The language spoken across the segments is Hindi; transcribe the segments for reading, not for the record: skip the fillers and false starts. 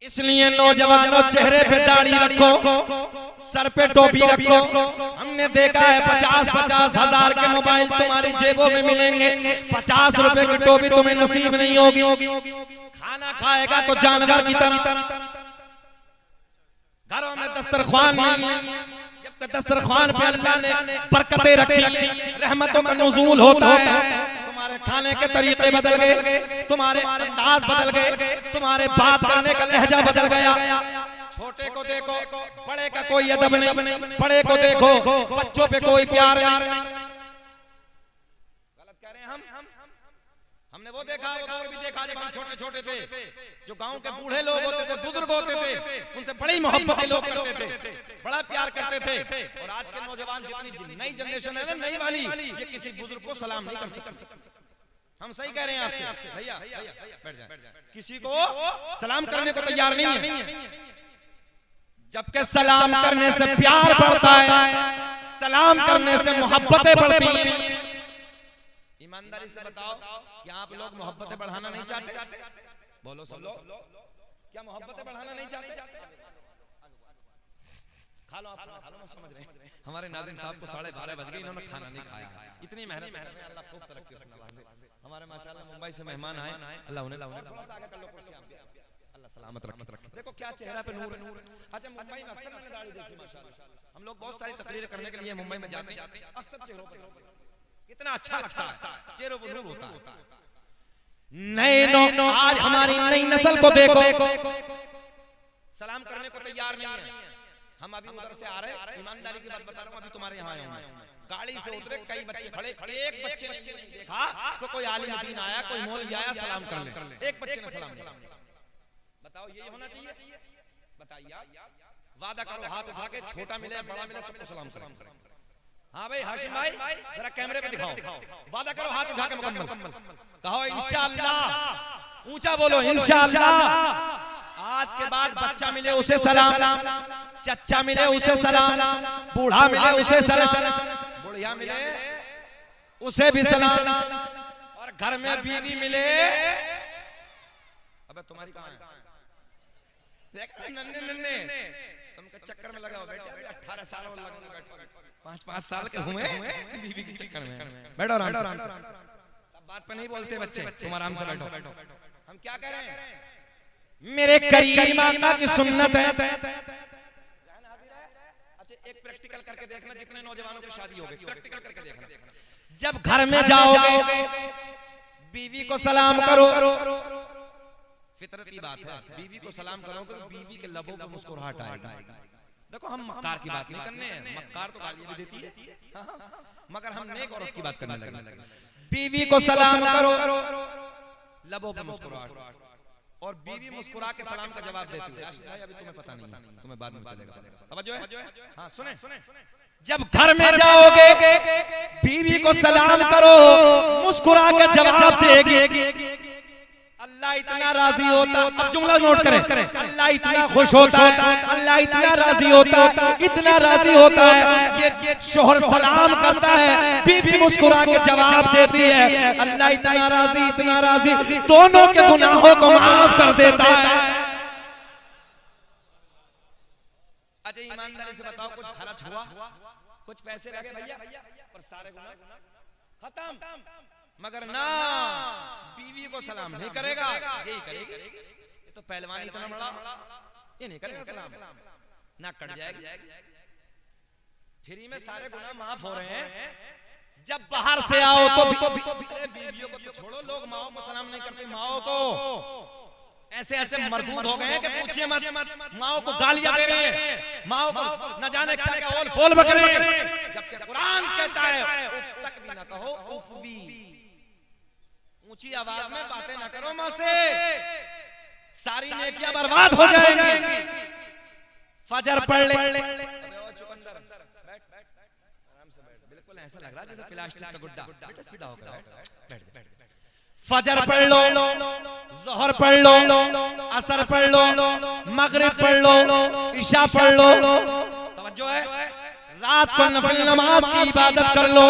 इसलिए नौजवानों चेहरे पे दाढ़ी रखो, सर पे टोपी रखो। हमने देखा है 50-50 हजार के मोबाइल तुम्हारी जेबों में मिलेंगे, 50 रुपए की टोपी तुम्हें नसीब नहीं होगी। खाना खाएगा तो जानवर की तरह। घरों में दस्तरख्वान नहीं है, जबकि दस्तरख्वान पे अल्लाह ने बरकतें रखी हैं, रहमतों का नुज़ूल होता है। तुम्हारे खाने के तरीके बदल गए, तुम्हारे अंदाज बदल गए, तुम्हारे बात करने का लहजा बदल गया। छोटे को देखो, बड़े का कोई अदब नहीं, बड़े को देखो, बच्चों पे कोई प्यार नहीं। गलत कह रहे हैं हम। हमने वो देखा, वो दौर भी देखा जब हम छोटे छोटे थे। जो गांव के बूढ़े लोग होते थे, बुजुर्ग होते थे, उनसे बड़ी मोहब्बतें लोग करते थे, बड़ा प्यार करते थे। और आज के नौजवान जितनी नई जनरेशन है ना, नई वाली, ये किसी बुजुर्ग को सलाम नहीं कर सकते। हम सही कह रहे हैं आपसे भैया, बैठ जाए। किसी को सलाम करने को तैयार नहीं है, जबकि सलाम करने से प्यार बढ़ता है, सलाम करने से मोहब्बतें बढ़ती हैं। ईमानदारी से बताओ, क्या आप लोग मोहब्बतें बढ़ाना नहीं चाहते? बोलो सब लोग, क्या मोहब्बतें बढ़ाना नहीं चाहते? खा लो आप, खा लो, समझ रहे हैं। हमारे नाज़िम साहब को 12:30 बज गए, इन्होंने खाना नहीं खाया। इतनी मेहनत कर रहे हैं, अल्लाह खूब तरक्की उसने नवाजे। हमारे माशाल्लाह मुंबई से मेहमान आए, अल्लाह उन्हें थोड़ा सा आगे कर लो कुर्सी, अल्लाह सलामत रखे। देखो क्या चेहरा पे नूर है। अच्छा, मुंबई में अक्सर मैंने दाढ़ी देखी माशाल्लाह। हम लोग बहुत सारी तकरीरें करने के लिए मुंबई में जाते हैं, अक्सर चेहरों पे कितना अच्छा लगता है, चेहरों पर नूर होता है। नए आज हमारी नई नस्ल को देखो, सलाम करने को तैयार नहीं है। हम अभी उधर से आ रहे, ईमानदारी की बात बता रहा हूँ, अभी तुम्हारे यहाँ आए हैं, गाड़ी से उतरे, कई बच्चे खड़े, एक बच्चे ने नहीं देखा तो कोई आलिम दीन आया, कोई मौलवी आया, सलाम कर ले, एक बच्चे ने सलाम किया। बताओ ये होना चाहिए? बताइए, वादा करो हाथ उठा के, छोटा मिले बड़ा मिले सबको सलाम करो। हाँ भाई हाशिम भाई, जरा कैमरे पे दिखाओ, वादा करो हाथ उठा के मुकम्मल कहो इंशाअल्लाह, ऊंचा बोलो इंशाअल्लाह। आज के बाद बच्चा मिले उसे सलाम, चच्चा मिले उसे सलाम, बूढ़ा मिले उसे सलाम, बुढ़िया मिले उसे भी सलाम, और घर में बीवी मिले। अबे तुम्हारी कहाँ है? देख नन्हे नन्हे तुमके चक्कर में लगा हो बेटे, अभी 18 साल और लगने बैठो, 5-5 साल के हुए बीवी के चक्कर में। बैठो आराम से, सब बात पे नहीं बोलते बच्चे, तुम आराम से बैठो। हम क्या कह रहे हैं? मेरे करीम आका की सुन्नत है। अच्छा, एक प्रैक्टिकल करके देखना, जितने नौजवानों की शादी हो गई, प्रैक्टिकल करके देखना। जब घर में जाओगे, बीवी को सलाम करो, फितरती बात है, बीवी को सलाम करोगे तो बीवी के लबों पर मुस्कुराहट आएगी। देखो हम मक्कार की बात नहीं करने हैं, मक्कार तो गालियां भी देती है, मगर हम नेक औरत की बात करने लगे। बीवी को सलाम करो, लबों पर मुस्कुराहट, और बीवी मुस्कुरा के सलाम का जवाब देती है। भाई अभी तुम्हें पता नहीं है, तुम्हें बाद में चलेगा, तवज्जो है? हाँ सुने, जब घर में जाओगे बीवी को सलाम करो, मुस्कुरा के जवाब देगी। अल्लाह इतना राजी होता, अब जुमला नोट करें, अल्लाह इतना खुश होता है, अल्लाह इतना राजी होता है, इतना राजी होता है, ये शोहर सलाम करता है, बीवी मुस्कुरा के जवाब देती है। अल्लाह इतना राजी, दोनों के गुनाहों को माफ कर देता है। अच्छा ईमानदारी से बताओ, कुछ खर्च हुआ, कुछ पैसे लगे भैया, और सारे गुनाह खत्म। मगर ना, बीवी को सलाम नहीं करेगा, यही करेगी। ये तो पहलवान इतना बड़ा, ये नहीं करेगा सलाम, ना कट जाएगी। फ्री में सारे गुनाह माफ हो रहे हैं। जब बाहर से आओ तो अरे बीवियों को तो छोड़ो, लोग माओ को सलाम नहीं करते। माओ को ऐसे ऐसे मरदूद हो गए हैं कि पूछिए मत, माओ को गालियां दे रहे हैं, माओ को न जाने क्या क्या ओल फोल बक रहे हैं, जबकि कुरान कहता है उफ तक भी ना कहो, उफ भी, ऊंची आवाज में बातें ना करो मां से, सारी नेकियां बर्बाद हो जाएंगी। फजर पढ़ ले, चुकंदर बैठ, आराम से बैठ, बिल्कुल ऐसा लग रहा है जैसे प्लास्टिक का गुड्डा, बेटा सीधा होकर बैठ। फजर पढ़ लो, जोहर पढ़ लो, असर पढ़ लो, मगरिब पढ़ लो, इशा पढ़ लो, तवज्जो है? रात को नफल नमाज की इबादत कर लो।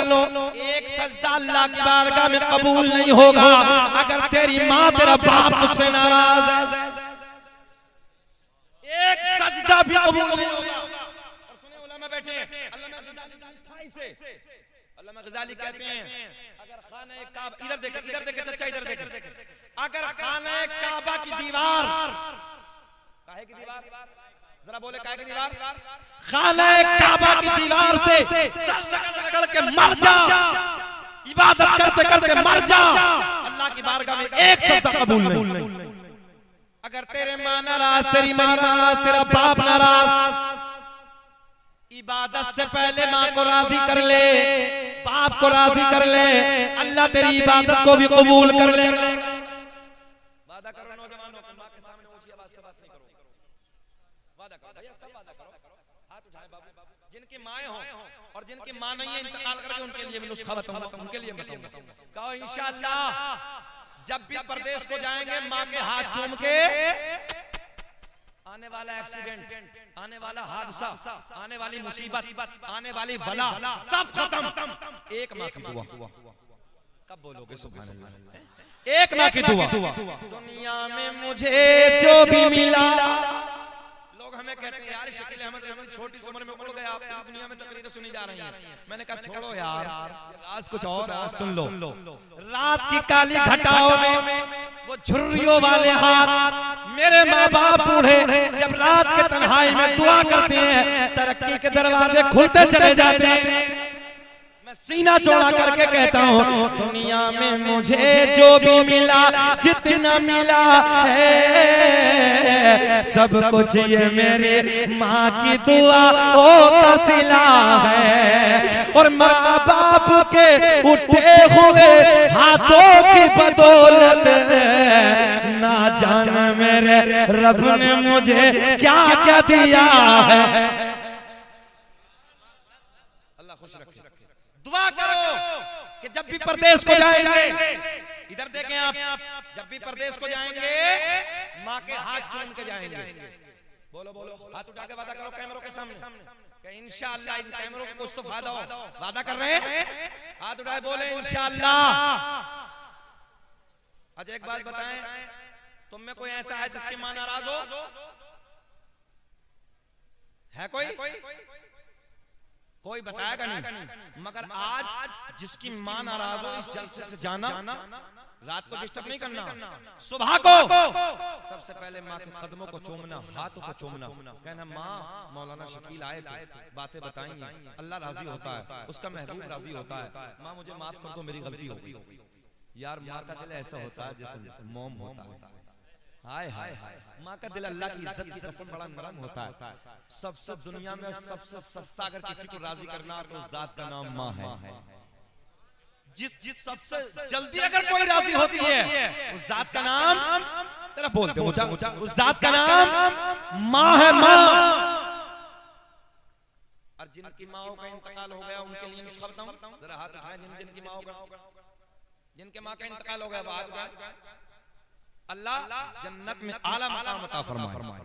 एक सजदा अल्लाह की बारगाह में कबूल नहीं होगा अगर तेरी माँ तेरा बाप तुझसे नाराज है। कबूल नहीं होगा। और सुने उलमा बैठे हैं, अल्लामा गज़ाली कहते हैं अगर खाना काबा, इधर देखे चचा इधर देखे, अगर खाना काबा की दीवार, काहे की दीवार, जरा बोले काहे की दीवार, खाना काबा की दीवार से सर रगड़ के मर जा, इबादत करते करते मर जा, अल्लाह की बारगाह में एक सजदा कबूल नहीं। अगर तेरे माँ नाराज, तेरी माँ नाराज, तेरा बाप नाराज, इबादत से पहले माँ को राजी कर ले, बाप को राजी कर ले, अल्लाह तेरी इबादत को भी कबूल कर ले। वादा करो नौजवानों को, माँ के सामने ऊंची आवाज से बात नहीं करो, वादा करो भैया, सब वादा करो, हाथ उठाएं बाबू। जिनकी माएँ हों और जिनकी माँ नहीं है इंतकाल करके, उनके लिए भी नुस्खा बताऊंगा, उनके लिए बताऊंगा। कहो इंशाअल्लाह जब भी परदेश को जाएंगे, माँ के हाथ चूम के आने वाला एक्सीडेंट, आने वाला हादसा, आने वाली मुसीबत, आने वाली बला सब खत्म, एक माँ की दुआ। कब बोलोगे सुभान अल्लाह? एक माँ की दुआ। दुनिया में मुझे जो भी मिला, लोग हमें कहते हैं यार शकील अहमद रज़वी छोटी सी उम्र में उड़ गया, आप पूरी दुनिया में तकरीरें सुनी जा रही हैं। मैंने कहा छोड़ो यार, राज कुछ और, आज सुन लो। रात की काली घटाओं में वो झुर्रियों वाले हाथ, मेरे माँ बाप बूढ़े जब रात के तन्हाई में दुआ करते हैं, तरक्की के दरवाजे खुलते चले जाते हैं। मैं सीना चौड़ा करके कहता हूँ दुनिया में मुझे जो भी मिला, जितना मिला है सब कुछ ये मेरे माँ की दुआ ओ का सिला है। और माँ बाप के उठे हुए हाथों की बदौलत ना जान मेरे रब ने मुझे क्या क्या दिया है। अल्लाह खुश रखे। दुआ करो कि जब भी परदेश को जाएंगे, इधर देखें आप, जब भी परदेश को जाएंगे माँ के हाथ चूम के जाएंगे। बोलो बोलो, हाथ उठा के वादा करो कैमरों के सामने कि इंशाअल्लाह इन कैमरों को कुछ तो फायदा हो। वादा कर रहे हैं, हाथ उठाए बोले इंशाअल्लाह। अच्छा एक बात बताएं, तुम में कोई ऐसा है जिसकी माँ नाराज हो? है कोई? कोई बताएगा नहीं। मगर आज जिसकी मां नाराज हो, इस जलसे से जाना, रात को डिस्टर्ब नहीं करना, सुबह को सबसे पहले माँ के कदमों को चूमना, हाथों को चूमना, कहना माँ मौलाना शकील आए थे, बातें बताएंगे, अल्लाह राजी होता है, उसका महबूब राजी होता है, माँ मुझे माफ कर दो मेरी गलती हो गई। यार माँ का दिल ऐसा होता है जैसे मोम होता है। हाय हाय, माँ का दिल अल्लाह की इज्जत की कसम बड़ा नरम होता है। सबसे दुनिया में सबसे सस्ता अगर किसी को राजी करना तो जात का नाम माँ है। जिस सबसे जल्दी अगर कोई राजी होती है उस जात का नाम, तेरा बोलते मुझे, उस जात का नाम माँ है, माँ। और जिनकी माओ का इंतकाल हो गया उनके लिए नुस्खा बताऊं, जरा हाथ उठाएं। जिनकी माओ का, जिनके माँ का इंतकाल हो गया वो हाथ उठाएं। अल्लाह जन्नत में आला मकाम अता फरमाए।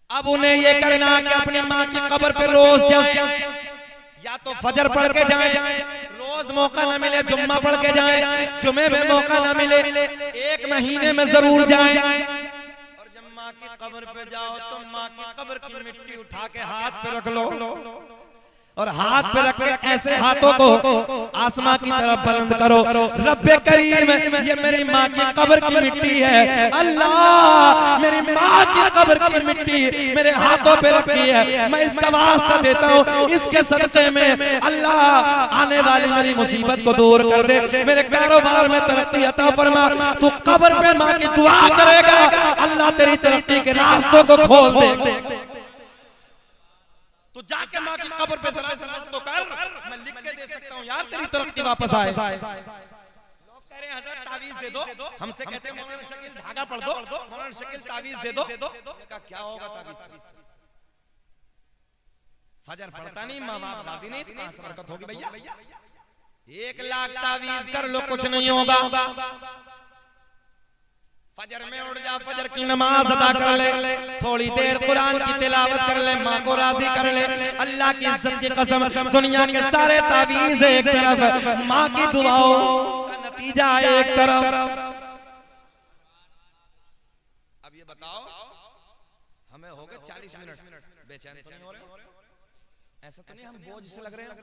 अब उन्हें ये करना कि अपनी माँ की कब्र पे रोज जाएं, या तो फजर पढ़ के जाएं, रोज मौका न मिले जुम्मा पढ़ के जाएं, जुमे में मौका न मिले एक महीने में जरूर जाएं। और जब माँ की कब्र पे जाओ तो माँ की कब्र की मिट्टी उठा के हाथ पे रख लो, और हाथ पे रख के ऐसे हाथों को आसमां की तरफ बुलंद करो, रब्बे करीम ये मेरी माँ की कब्र की मिट्टी है, अल्लाह मेरी माँ की कब्र की मिट्टी मेरे हाथों पे रखी है, मैं इसका वास्ता देता हूँ, इसके सदक़े में अल्लाह आने वाली मेरी मुसीबत को दूर कर दे, मेरे कारोबार में तरक्की अता फरमा। तू कब्र पे माँ की दुआ करेगा, अल्लाह तेरी तरक्की के रास्तों को खोल दे। तो जाके माँ की कब्र पे जरा तो कर, मैं लिख के दे सकता हूँ यार तेरी तरक्की वापस आए। लोग कह रहे हैं हजरत तावीज दे दो, हमसे कहते हैं मौलाना शकील धागा पढ़ दो, मौलाना शकील तावीज दे दो। का क्या होगा तावीज से? फजर पढ़ता नहीं, माँ बाप राजी नहीं, तो कहां से बरकत होगी भैया? 1 लाख तावीज कर लो कुछ नहीं होगा। फजर में उठ जा, फजर की नमाज अदा कर ले, थोड़ी देर कुरान की तिलावत कर ले, माँ को राजी कर ले। अल्लाह की इज्जत की कसम, दुनिया के सारे तावीज एक तरफ, माँ की दुआओं का नतीजा एक तरफ। अब ये बताओ हमें हो गए 40 मिनट, बेचैन तो नहीं हो रहे? ऐसा तो नहीं हम बोझ से लग रहे हैं?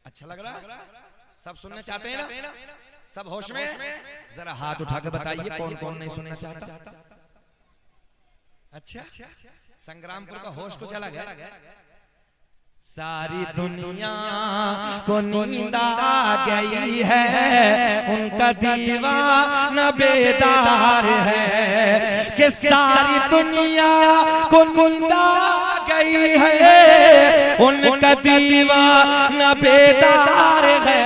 अच्छा लग रहा है? सब सुनना चाहते हैं ना? सब होश में? जरा हाथ उठा के बताइए कौन कौन नहीं सुनना चाहता? अच्छा, संग्रामपुर का होश कुछ अलग है। सारी दुनिया को नींद आ गई है, उनका दीवाना बेदार है कि सारी दुनिया को नींद आ गई है, उनका दीवाना बेदार है।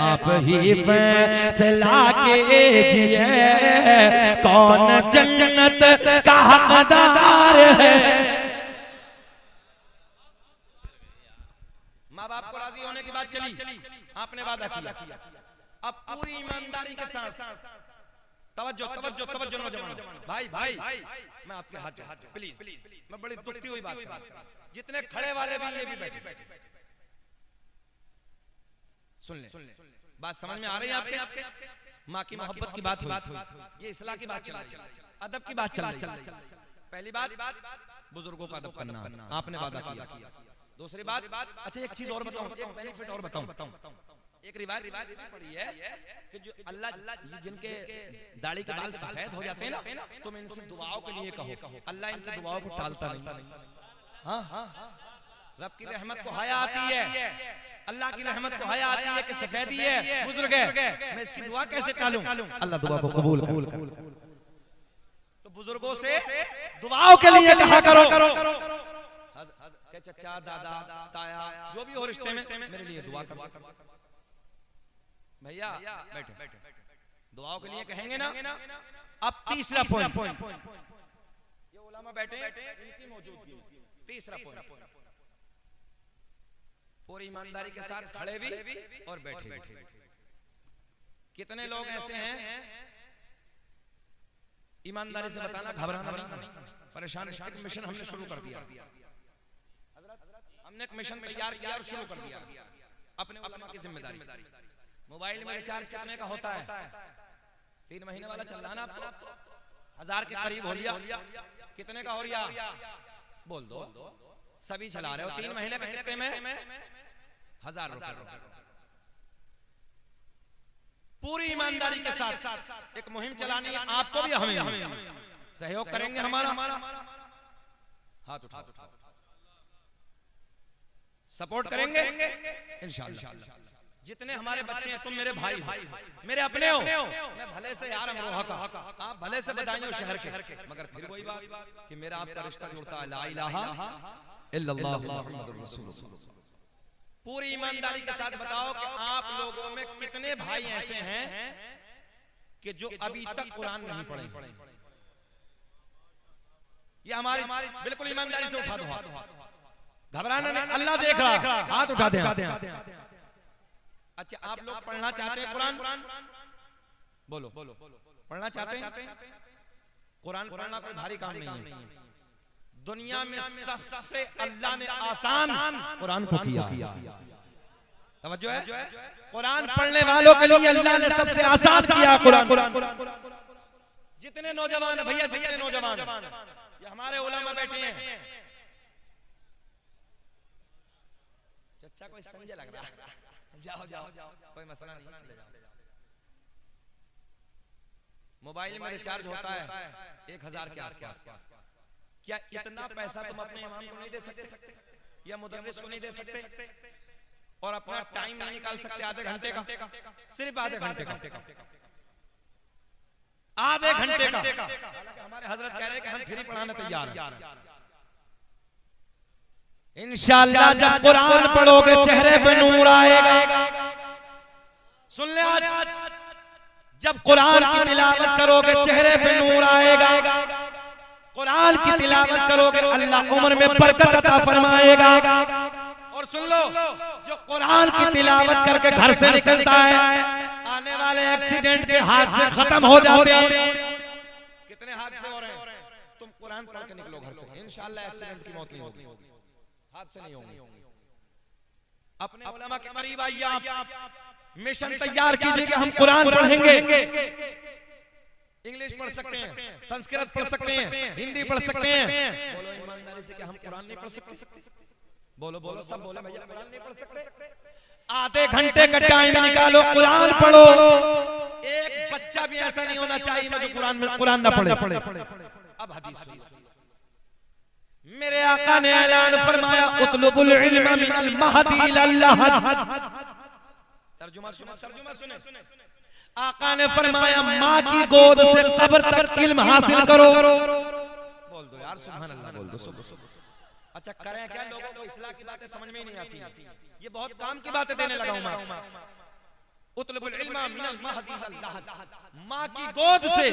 आप ही फैसला कीजिए कौन जन्नत का हकदार है। माँ बाप को राजी होने की बात चली, आपने वादा किया। अब पूरी ईमानदारी के साथ तवज्जो तवज्जो तवज्जो नौजवान भाई भाई, मैं आपके हाथ जोड़ता हूं प्लीज। मैं बड़ी दुखती हुई बात कर रहा हूं, जितने खड़े वाले भी ये भी बैठे, सुन ले। बात समझ में आ रही है आपके? माँ की मोहब्बत की बात हुई, ये इस्लाह की बात चल रही है, अदब की बात चल रही है। पहली बात, बुजुर्गों का अदब करना, आपने वादा किया। दूसरी बात, अच्छा एक चीज और बताऊं, एक बेनिफिट और बताऊं। एक रिवायत पड़ी है कि जो अल्लाह जिनके दाढ़ी के बाल सफेद हो जाते हैं ना, तुम इनसे दुआओं के लिए कहो, अल्लाह इनकी दुआओं को टालता नहीं। हाँ, रब की रहमत को हया आती है, अल्लाह की रहमत को हया आती है कि सफेदी है, बुजुर्ग है, मैं इसकी दुआ कैसे टालूं? अल्लाह दुआ को कबूल करे। तो बुजुर्गों से दुआओं के लिए कहा करो कि चचा दादा ताया जो भी हो रिश्ते में मेरे लिए दुआ करो। भैया बैठे, दुआओं के लिए कहेंगे ना। अब तीसरा पॉइंट, ये उलमा बैठे इनकी मौजूदगी, तीसरा पॉइंट, पूरी ईमानदारी के साथ खड़े भी और बैठे भी। कितने लोग ऐसे हैं, ईमानदारी से बताना, घबराना नहीं, परेशान। एक मिशन हमने शुरू कर दिया, हमने एक मिशन तैयार किया और शुरू कर दिया अपने उलमा की जिम्मेदारी। मोबाइल में रिचार्ज कितने का होता है? 3 महीने वाला चल रहा ना, अब तो 1000 के करीब हो लिया। कितने का हो रिया? बोल दो, सभी चला रहे हो। 3 महीने का कितने में? 1000 रुपए। पूरी ईमानदारी के साथ एक मुहिम चलानी है, आपको भी हमें सहयोग करेंगे। हमारा हाथ उठाओ, सपोर्ट करेंगे इंशाअल्लाह। जितने हमारे बच्चे हैं, तुम मेरे भाई हो, मेरे अपने हो। मैं भले से यार अमरोहा का, आप भले से बदायूं शहर के, मगर फिर वही बात कि मेरा आपका रिश्ता जुड़ता है, ला इलाहा इल्लल्लाह मुहम्मदुर रसूलुल्लाह। पूरी ईमानदारी के साथ बताओ कि आप लोगों में कितने भाई ऐसे हैं कि जो अभी तक कुरान नहीं पढ़े? ये हमारी बिल्कुल ईमानदारी से उठा दो हाथ, घबराना नहीं, अल्लाह देख रहा, हाथ उठा दे। अच्छा, आप लोग पढ़ना चाहते हैं कुरान? बोलो, पढ़ना चाहते हैं? कुरान पढ़ना कोई भारी काम नहीं है। दुनिया में सबसे अल्लाह ने आसान कुरान को किया। समझो है, कुरान पढ़ने वालों के लिए अल्लाह ने सबसे आसान किया कुरान। जितने नौजवान भैया, जितने नौजवान ये हमारे उलमा बैठे हैं, चचा को इस्तंजा लग रहा है, जाओ जाओ, कोई मसला नहीं, चले जाओ। मोबाइल में रिचार्ज होता है 1000 के आसपास। क्या इतना पैसा तुम अपने इमाम को नहीं दे सकते या मुदर्रिस को नहीं दे सकते और अपना टाइम नहीं निकाल सकते? आधे घंटे का, सिर्फ आधे घंटे का, आधे घंटे का। हालांकि हमारे हजरत कह रहे हैं कि हम फ्री पढ़ाने तैयार हैं। इंशाअल्लाह जब कुरान पढ़ोगे चेहरे पे नूर आएगा। सुन ले, आज जब कुरान की तिलावत करोगे चेहरे पे नूर आएगा। कुरान की तिलावत करोगे अल्लाह उम्र में बरकत अता फरमाएगा। और सुन लो, जो कुरान की तिलावत करके घर से निकलता है, आने वाले एक्सीडेंट के हाथ से खत्म हो जाते हैं। कितने हादसे हो रहे हैं? तुम कुरान पढ़ के निकलो घर से, इंशाअल्लाह एक्सीडेंट की मौत नहीं होगी, हादसे नहीं होंगे। अपने उलमा के करीब आइए, आप मिशन तैयार कीजिए कि हम कुरान पढ़ेंगे। इंग्लिश पढ़ सकते हैं, संस्कृत पढ़ सकते हैं, हिंदी पढ़ सकते हैं। बोलो ईमानदारी से कि हम कुरान नहीं पढ़ सकते? बोलो बोलो, सब बोले भैया कुरान नहीं पढ़ सकते। आधे घंटे का टाइम निकालो, कुरान पढ़ो। एक बच्चा भी ऐसा नहीं होना चाहिए जो कुरान ना पढ़े। अब हदीस सुनो, मेरे आका ने ऐलान फरमाया उतलुबुल इल्म मिनल महदी इलल लहद। तर्जुमा सुनो, तर्जुमा सुने। आका ने फरमाया माँ की गोद से कब्र तक इल्म हासिल करो। बोल दो यार सुभान अल्लाह, बोल दो सुभान। अच्छा करें क्या? लोगों को इस्लाम की बातें समझ में ही नहीं आती, ये बहुत काम की बातें देने लगा हूं मैं। उतलुबुल इल्म मिनल महदी इलल लहद, माँ की गोद से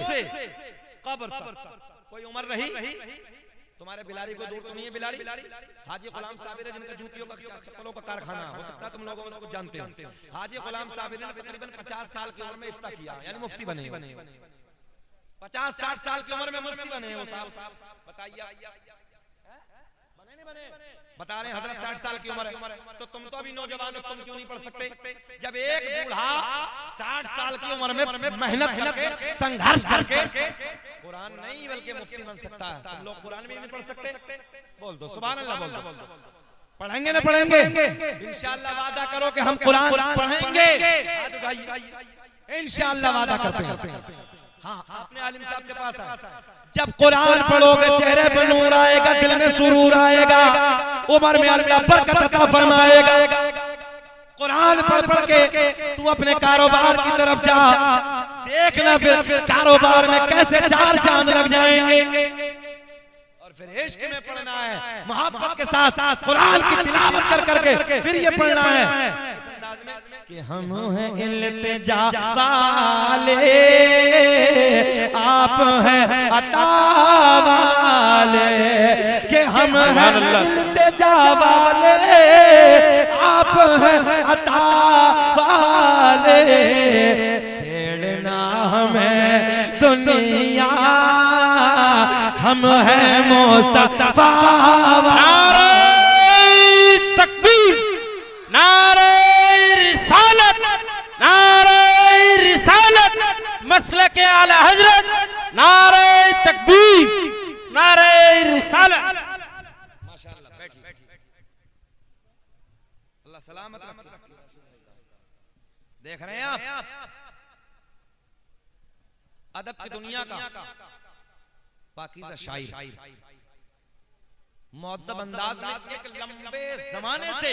कब्र तक। कोई उम्र रही? तुम्हारे बिलारी को दूर तो नहीं है बिलारी? हाजी गुलाम साबिर है जिनका जूतियों का चप्पलों का कारखाना, हो सकता है तुम लोगों में कुछ जानते हो। हाजी गुलाम साबिर ने तकरीबन 50 साल की उम्र में इफ्ता किया, यानी मुफ्ती बने। 50-60 साल की उम्र में मुफ्ती बने वो साहब। बताइए बने नहीं बने? बता रहे हैं हजरत 60 साल की उम्र है, तो तुम तो अभी नौजवान हो, तुम क्यों नहीं पढ़ सकते? जब एक बूढ़ा 60 साल की उम्र में मेहनत करके संघर्ष करके कुरान नहीं बल्कि मुफ्ती बन सकता है, तुम लोग कुरान भी नहीं पढ़ सकते? बोल दो सुभान अल्लाह, बोल दो। पढ़ेंगे ना पढ़ेंगे? इंशाअल्लाह वादा करो कि हम कुरान पढ़ेंगे। हाथ उठाइए, इंशाअल्लाह वादा करते हैं। हाँ, आपने आलिम साहब के पास आए, जब कुरान पढ़ोगे चेहरे पर नूर आएगा, दिल में सुरूर आएगा, उम्र में अल्लाह बरकत अता फरमाएगा। कुरान पढ़ पढ़ के तू अपने कारोबार की तरफ जा, देखना फिर कारोबार में कैसे 4 चांद लग जाएंगे। और फिर इश्क में पढ़ना है, मोहब्बत के साथ कुरान की तिलावत कर करके फिर ये पढ़ना है इस अंदाज में कि हम हैं इल्तिजा वाले, आप हैं अता वाले, कि हम हैं इल्तिजा वाले, आप हैं अता वाले। छेड़ना हमें दुनिया, हम हैं मुस्तफा वाले। नारे तकबीर, नारे रिसालत, नारे रिसालत, मसलक आला हजरत, नारे तकबीर, नारे रिसालत। माशाअल्लाह, बैठिए, अल्लाह सलामत रखे। देख रहे हैं आप अदब की दुनिया का पाकीज़ा शायर, मुअद्दब अंदाज में एक लंबे जमाने से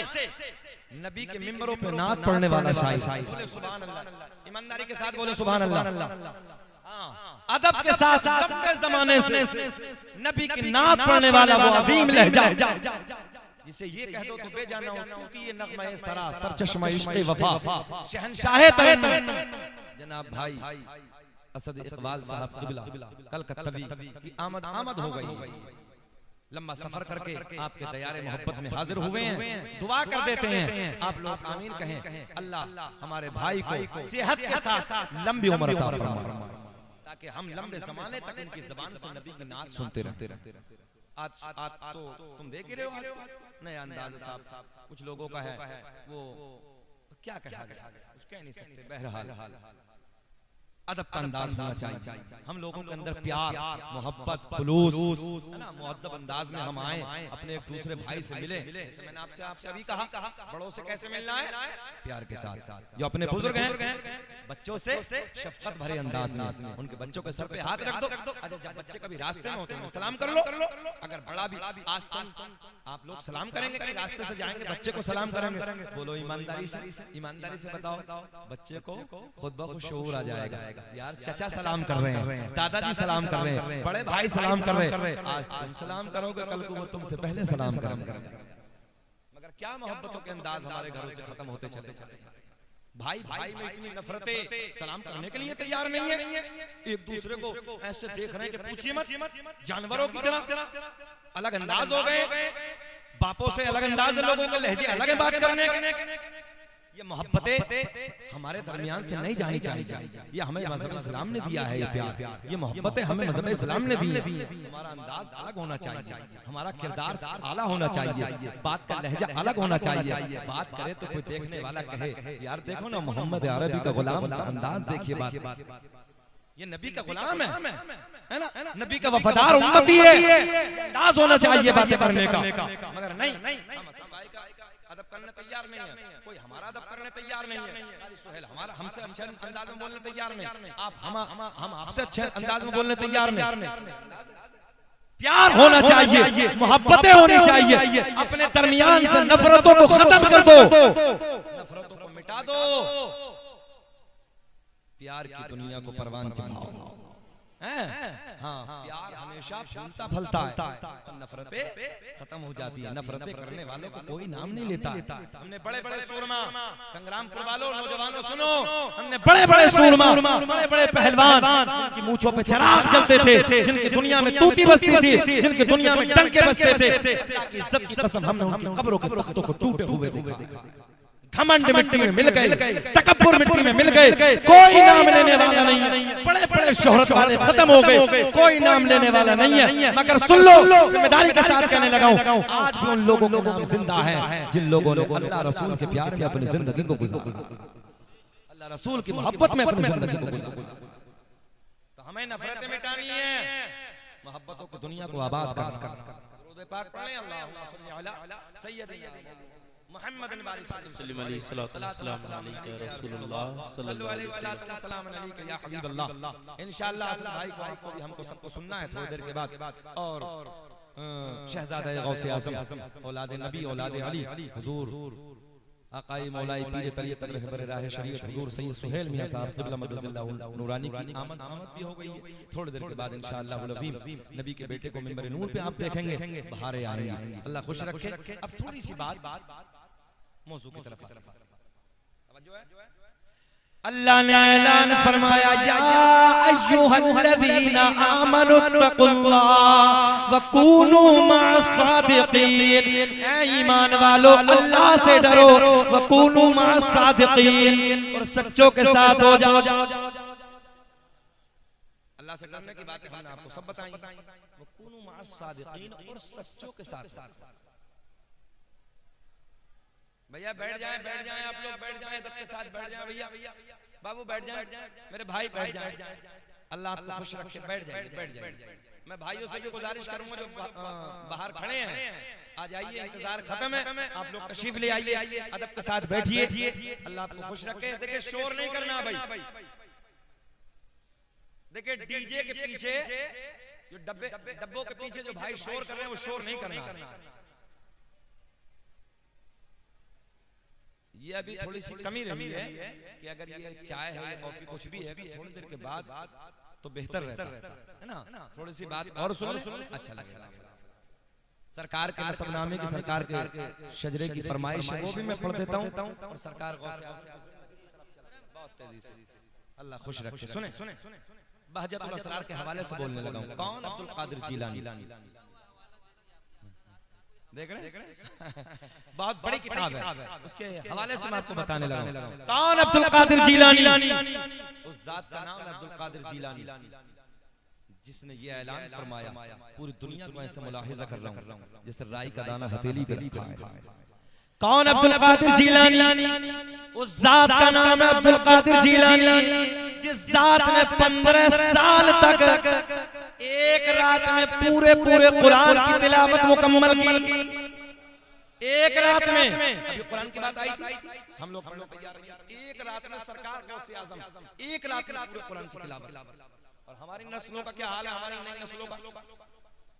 नबी के मिंबरों पे नात पढ़ने वाला शायर। बोले सुभान अल्लाह, ईमानदारी के साथ बोले सुभान अल्लाह। अदब के साथ लंबे जमाने से नबी की नात पढ़ने वाला वो अजीम लहजा, जिसे ये कह दो तो बेजाना हो तू कि ये नगमा है सरा सरचश्मा इश्क़ वफा, शहंशाह तरन्नुम जनाब भाई असद इकबाल साहब क़िबला कलकत्तवी की आमद हो गई। लंबा सफर करके आपके दयारे मोहब्बत में हाजिर हुए हैं, दुआ कर देते हैं आप लोग आमीन कहें। अल्लाह हमारे भाई को सेहत के साथ लंबी उम्र अता फरमाए, ताकि हम लंबे ज़माने तक इनकी ज़बान से नबी की नात सुनते रहते। आज तो तुम देख ही रहे हो, नया अंदाज साहब कुछ लोगों का है, वो क्या कहा जाए, कुछ कह नहीं सकते। बहरहाल अदब का अंदाज होना चाहिए, हम लोगों के अंदर प्यार मोहब्बत खुलूस है ना, मुअद्दब अंदाज में हम आए, अपने एक दूसरे भाई से मिले। जैसे मैंने आपसे अभी कहा, बड़ों से कैसे मिलना है? प्यार के साथ। जो अपने बुजुर्ग हैं बच्चों से शफकत भरे अंदाज में उनके बच्चों के सर पे हाथ रख दो। अच्छा जब बच्चे कभी रास्ते में हो तो सलाम कर लो। अगर बड़ा भी, आज तुम आप लोग सलाम करेंगे, कहीं रास्ते से जाएंगे बच्चे को सलाम करेंगे? बोलो ईमानदारी से बताओ, बच्चे को खुद ब खुद शऊर आ जाएगा, यार चचा सलाम कर रहे हैं, दादाजी सलाम कर रहे हैं, बड़े भाई सलाम कर रहे हैं। आज तुम सलाम करोगे, कल को वो तुमसे पहले सलाम करेंगे। मगर क्या मोहब्बतों के अंदाज हमारे घरों से खत्म होते चले जाते हैं। भाई भाई में इतनी नफरतें, सलाम करने के लिए तैयार नहीं है, एक दूसरे को ऐसे देख रहे हैं कि पूछिए मत, जानवरों की तरह अलग अंदाज हो गए। बापों से अलग अंदाज है, लोगों के लहजे अलग है बात करने के। ये मोहब्बतें हमारे दरमियान से नहीं जानी चाहिए। ये हमें मज़हब इस्लाम ने दिया है, ये प्यार, ये मोहब्बतें हमें मज़हब इस्लाम ने दी है। हमारा अंदाज अलग होना चाहिए, हमारा किरदार आला होना चाहिए, बात का लहजा अलग होना चाहिए। बात करे तो कोई देखने वाला कहे यार देखो ना मोहम्मद अरबी का गुलाम का अंदाज देखिए, बात ये नबी का गुलाम है ना, नबी का वफादार उम्मती है, अंदाज होना चाहिए बातें करने का। मगर नहीं, हम भाई का अदब करने तैयार नहीं है, कोई हमारा अदब करने तैयार नहीं है। सुहेल हमारा हमसे अच्छे अंदाज में बोलने तैयार नहीं, आप हम आपसे अच्छे अंदाज में बोलने तैयार नहीं। प्यार होना चाहिए, मोहब्बतें होनी चाहिए, अपने दरमियान से नफरतों को खत्म कर दो, नफरतों को मिटा दो, प्यार की दुनिया को परवान चढ़ाओ। हाँ, प्यार हमेशा फूलता फलता है, नफरतें खत्म हो जाती है। नफरतें करने वालों को कोई नाम नहीं लेता। हमने बड़े बड़े सूरमा, संग्रामपुर वालों, नौजवानों सुनो, हमने बड़े बड़े सूरमा, बड़े बड़े पहलवान, जिनकी मूंछों पे चिराग जलते थे, जिनकी दुनिया में तूती बसती थी, जिनकी दुनिया में डंके बसते थे, अल्लाह की इज्जत की कसम हमने उनकी कब्रों के तख्तों को टूटे हुए देखा। घमंड मिट्टी में मिल गए, तकब्बुर मिट्टी में मिल गए, कोई नाम लेने वाला नहीं है। बड़े बड़े शोहरत वाले खत्म हो गए, कोई नाम लेने वाला नहीं है। मगर सुन लो, जिम्मेदारी के साथ कहने लगा हूं, आज भी उन लोगों के नाम जिंदा है जिन लोगों ने अल्लाह रसूल के प्यार में अपनी जिंदगी को गुजारा, अल्लाह रसूल की मोहब्बत में अपनी जिंदगी को गुजारा। तो हमें नफरतें मिटानी है, मोहब्बतों की दुनिया को आबाद करना। दुरूद पाक पढ़ें, अल्लाहुम्मा सल्ली अला सय्यदिना मुहम्मद सल्लल्लाहु अलैहि वसल्लम या हबीबल्लाह। इंशाअल्लाह असल भाई को आपको भी हमको सबको सुनना है थोड़ी देर के बाद। और शहजादा गौसे आज़म औलाद नबी औलाद अली हुजूर आकाई मौलाई पीर तरीक़त रहबर राह शरीयत हुजूर सैयद सुहेल मियां साहब क़िबला मदरसल्लाहु नूरानी की आमद भी हो गई है। थोड़ी देर के बाद इंशाअल्लाह अल अज़ीम नबी के बेटे को मिंबर नूर पे आप देखेंगे, बहारें आएंगी। अल्लाह खुश रखे। अब थोड़ी सी बात मौजू की तरफ अल्लाह ने ऐलान फरमाया, या अय्युहल्लज़ीना आमनुत्तकुल्लाह व कूनू मअस-सादिक़ीन। ऐ ईमान वालो, अल्लाह से डरो, व कूनू मअस-सादिक़ीन, और सच्चों के साथ हो जाओ। अल्लाह से डरने की बातें हमने आपको सब बताई। व कूनू मअस-सादिक़ीन, और सच्चों के साथ। भैया बैठ जाएं आप लोग, बैठ जाएं अदब के साथ, बैठ जाएं भैया, बाबू बैठ जाएं, मेरे भाई बैठ जाएं। अल्लाह आपको खुश रखे, बैठ जाइए। मैं भाइयों से भी गुजारिश करूंगा जो बाहर खड़े हैं, आ जाइए, इंतजार खत्म है, आप लोग तशरीफ ले आइए, अदब के साथ बैठिए। अल्लाह आपको खुश रखे। देखिए शोर नहीं करना भाई, देखिए डीजे के पीछे जो डब्बों के पीछे जो भाई शोर कर रहे हैं वो शोर नहीं करना। ये अभी थोड़ी सी कमी रही है कि अगर ये चाय है या कॉफी कुछ भी है थोड़ी देर के बाद तो बेहतर रहता है ना। थोड़ी सी बात और सुन, अच्छा लगेगा। सरकार के नसबनामे की, सरकार के शजरे की फरमाइश है, वो भी मैं पढ़ देता हूँ। और सरकार बहुत तेजी से अल्लाह खुश रखे। सुने, बहजतुल असरार के हवाले से बोलने लगा हूँ। कौन? अब्दुल कादिर जीलानी। देख रहे बहुत बड़ी किताब है, उसके हवाले से मैं आपको बताने लगा हूं। कौन? अब्दुल कादिर जीलानी। उस जात का नाम है अब्दुल कादिर जीलानी, जिसने ये ऐलान फरमाया, पूरी दुनिया को ऐसे मुलाहिजा कर रहा हूं जैसे राई का दाना हथेली पे रखा है। कौन? अब्दुल कादिर जीलानी। उस जात का नाम है अब्दुल कादिर जीलानी, जिस जात ने 15 साल तक एक रात में पूरे कुरान की तिलावत मुकम्मल की। एक रात में, अभी कुरान की बात आई थी, हम लोग पढ़ने तैयार हैं। एक रात में सरकार गौसे आज़म एक रात में पूरे कुरान की तिलावत। और हमारी नस्लों का क्या हाल है? हमारी नई नस्लों का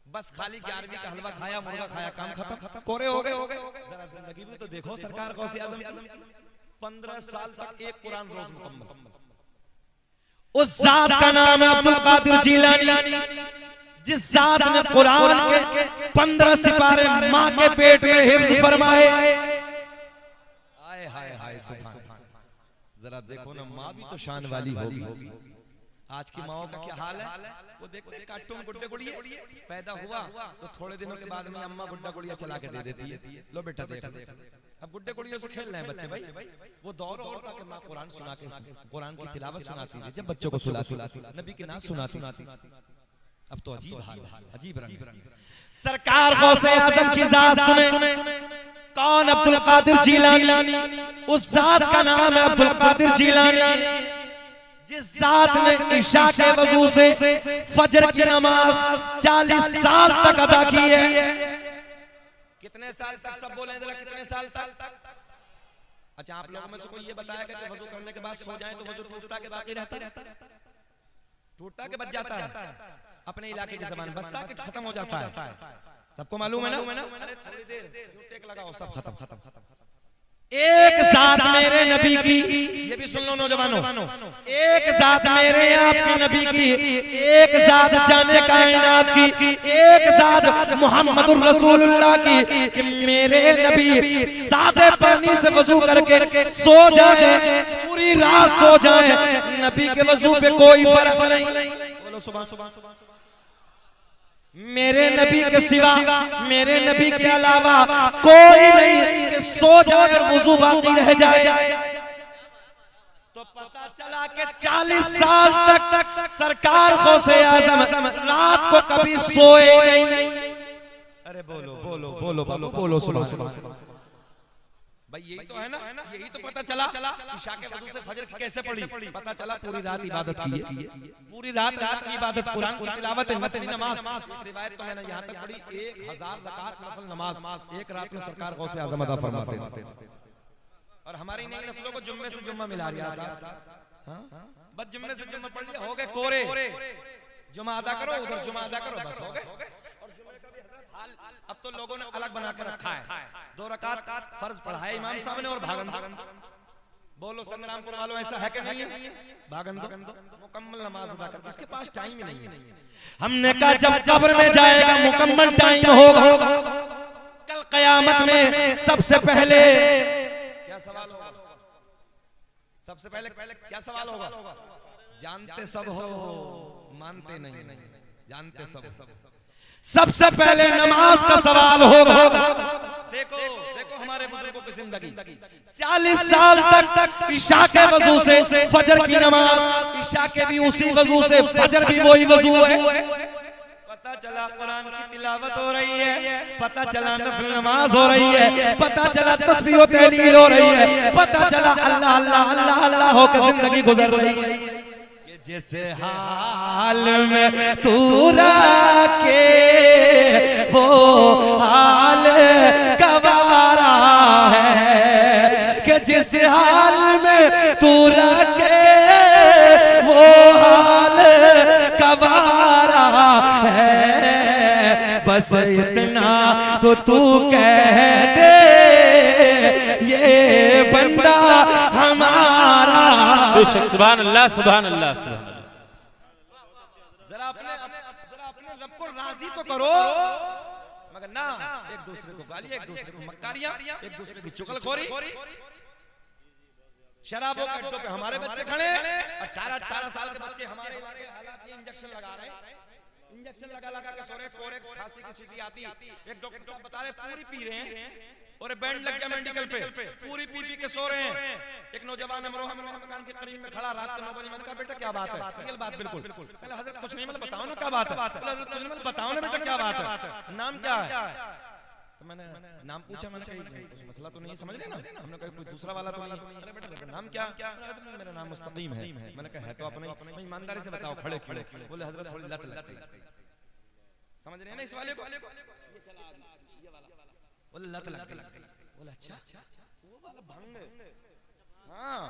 बस खाली 11वीं का हलवा खाया, मुर्गा खाया, काम खत्म, कोरे हो गए। जरा जिंदगी भी तो देखो सरकार गौसे आज़म की। 15 साल तक एक कुरान रोज मुकम्मल। उस जात का नाम है अब्दुल कादिर जीलानी, जिस जात ने कुरान के 15 सिपारे माँ के पेट में हिफ्ज फरमाए। हाय हाय हाय सुभान। जरा देखो ना, माँ भी तो शान वाली होगी। आज की माओ का क्या हाल है? वो देखते हैं कार्टून गुड्डे गुड़िया पैदा हुआ तो थोड़े दिनों के बाद में अम्मा गुड्डा गुड़िया चला के दे देती है, लो बेटा देख। अब गुड्डे गुड़ियों से खेल रहे हैं बच्चे भाई। वो दौर और था कि माँ कुरान सुना के कुरान की तिलावत सुनाती थी, जब बच्चों को सुनाती, नबी की नात सुनाती। अब तो अजीब हाल, अजीब रंग। सरकार गौसे आज़म की जात सुने। कौन? अब्दुल कादिर जीलानी। उस जात का नाम है अब्दुल कादिर जीलानी, जिस जात ने ईशा के वजू से फजर की नमाज 40 साल तक अदा की है। कितने साल तक? सब बोले जरा, कितने साल तक? अच्छा, आप लोगों में से कोई ये बताएगा कि वजू करने के बाद सो जाए तो वजू टूटता के बाकी रहता है? टूटता के बच जाता है? अपने इलाके की जबान बसता कि खत्म हो जाता है? सबको मालूम है ना? अरे थोड़ी देर टेक लगाओ, सब खत्म। एक जात मेरे नबी की, ये भी सुन लो नौजवानों, एक जात मेरे आपके नबी की, एक जात जाने कायनात की, एक जात मुहम्मदुर रसूलुल्लाह की कि मेरे नबी सादे पानी से वजू करके सो जाए, पूरी रात सो जाए, नबी के वजू पे कोई फर्क नहीं। बोलो सुभान। मेरे नबी के सिवा, मेरे नबी के अलावा कोई नहीं कि सो जाए और वुजू बाकी रह जाए। तो पता चला कि 40 साल तक सरकार गौसे आज़म रात को कभी सोए नहीं। अरे बोलो बोलो बोलो बाबू, बोलो सुभान। भाई यही तो है ना, यही तो पता चला ईशा के वजू से फजर कैसे पड़ी। पता चला पूरी रात इबादत की है, पूरी रात अल्लाह की इबादत, कुरान की तिलावत, नफली नमाज। एक रिवायत तो मैंने यहाँ तक पढ़ी, 1000 रकात नफल नमाज एक रात में सरकार गौसे आज़म अदा फरमाते थे। और हमारी नई नस्लों को जुम्मे से जुम्मा मिला रहा है। बस जुम्मे से जुम्मा पढ़ लिया, हो गए कोरे। जुम्मा अदा करो, उधर जुम्मा अदा करो, बस हो गए। अब तो लोगों ने अलग बना कर रखा है, 2 रकात फर्ज पढ़ा है इमाम साहब ने और भागन दो। बोलो संग्रामपुर वालों, ऐसा है कि नहीं है? भागन दो, मुकम्मल नमाज अदा कर। इसके पास टाइम ही नहीं है। हमने कहा जब कब्र में जाएगा मुकम्मल टाइम होगा। कल कयामत में सबसे पहले क्या सवाल होगा? सबसे पहले क्या सवाल होगा? जानते सब हो, मानते नहीं। जानते सब। सबसे पहले नमाज का सवाल होगा। देखो देखो हमारे बुजुर्गों की जिंदगी, 40 साल तक ईशा के वजू से फजर की नमाज, ईशा के भी उसी वजू से, फजर भी वही वजू है। पता चला कुरान की तिलावत हो रही है, पता चला नफल नमाज हो रही है, पता चला तस्बीह और तहलील हो रही है, पता चला अल्लाह अल्लाह अल्लाह अल्लाह होकर जिंदगी गुजर रही है। जिस हाल में तू रखे वो हाल गवारा है, कि जिस हाल में तू रखे वो हाल गवारा है। बस इतना तो तू कह दे ये बंदा हमारा। सुभान अल्लाह, सुभान अल्लाह, सुभान अल्लाह। जरा अपने रब को राजी तो करो, मगर ना एक दूसरे को गाली, एक दूसरे को मक्कारियां, एक दूसरे की चुगलखोरी। शराबों के अड्डों पे हमारे बच्चे खड़े, 18 साल के बच्चे हमारे इलाके हालात में इंजेक्शन लगा रहे हैं। इंजेक्शन लगा लगा के सो रहे, कोरेक्स खांसी की शीशी आती, एक डॉक्टर साहब बता रहे पूरी पी रहे हैं और बैंड लग गया मेडिकल पे, पूरी पी पी के सो रहे हैं। एक नौजवान अमरोहा मकान के करीब में खड़ा, रात को 9 बजे, मैंने कहा बेटा क्या बात है? रियल बात बिल्कुल। पहले हजरत कुछ नहीं, मतलब बताओ ना क्या बात है? हजरत कुछ नहीं, मतलब बताओ ना बेटा क्या बात है? नाम क्या है? तो मैंने नाम पूछा, मैंने कहा कुछ मसला तो नहीं समझ रहे ना? हमने कहा कोई दूसरा वाला तो नहीं? अरे बेटा नाम क्या? मेरा नाम मुस्तकीम है। मैंने कहा है तो अपने ईमानदारी से बताओ, खड़े खड़े। बोले हजरत थोड़ी लत लग गई। समझ रहे हैं ना इस वाले को? बोले लत लग गई। बोले अच्छा वो वाला भंग? हाँ।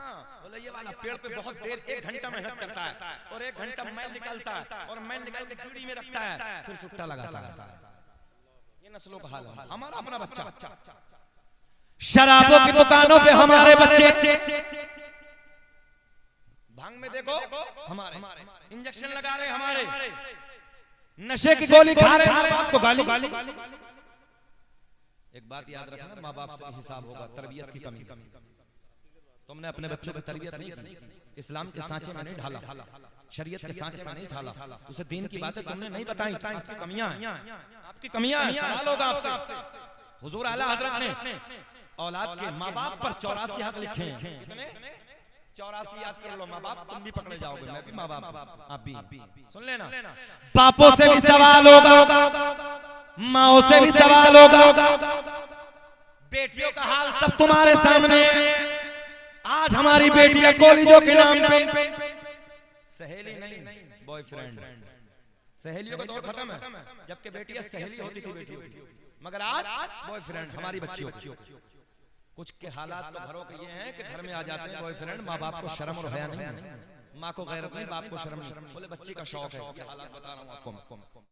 बोले ये वाला पेड़ पे बहुत देर 1 घंटा मेहनत करता है और 1 घंटा मैल निकालता है और मैल निकाल के पीढ़ी में रखता है, फिर सुट्टा लगाता है। ये नस्लों का हाल है। हमारा अपना बच्चा शराबों की दुकानों पे, हमारे बच्चे भांग में देखो हमारे, इंजेक्शन लगा रहे हमारे, नशे की गोली खा रहे, माँ बाप को गाली। एक बात याद रखना, माँ बाप से हिसाब होगा, तरबियत की कमी। तुमने अपने बच्चों की तरबियत नहीं की, इस्लाम के सांचे में नहीं ढाला, शरीयत के सांचे में नहीं ढाला, उसे दीन की बातें तुमने नहीं बताई। आपकी कमियां हैं, आपकी कमियां हैं। सवाल होगा आपसे। हुजूर आला हजरत ने औलाद के माँ बाप पर 84 हक लिखे हैं। कितने? 84 याद कर लो। माँ बाप तुम भी पकड़े जाओगे, मैं भी माँ बाप, आप भी। सुन लेना, बापों से भी सवाल होगा, माओ से भी सवाल होगा, बेटियों का हाल सब तुम्हारे सामने। आज हमारी बेटियां कॉलेजों के नाम पे सहेली नहीं बॉयफ्रेंड। सहेलियों का दौर खत्म है, जबकि बेटियां सहेली होती थी बेटियों की, मगर आज बॉयफ्रेंड हमारी बच्चियों की। कुछ के हालात तो घरों के ये हैं कि घर में आ जाते हैं बॉयफ्रेंड, माँ बाप को शर्म और हया नहीं है, माँ को गैरत नहीं, बाप को शर्म नहीं, बोले बच्ची का शौक है। ये हालात बता रहा हूँ आपको।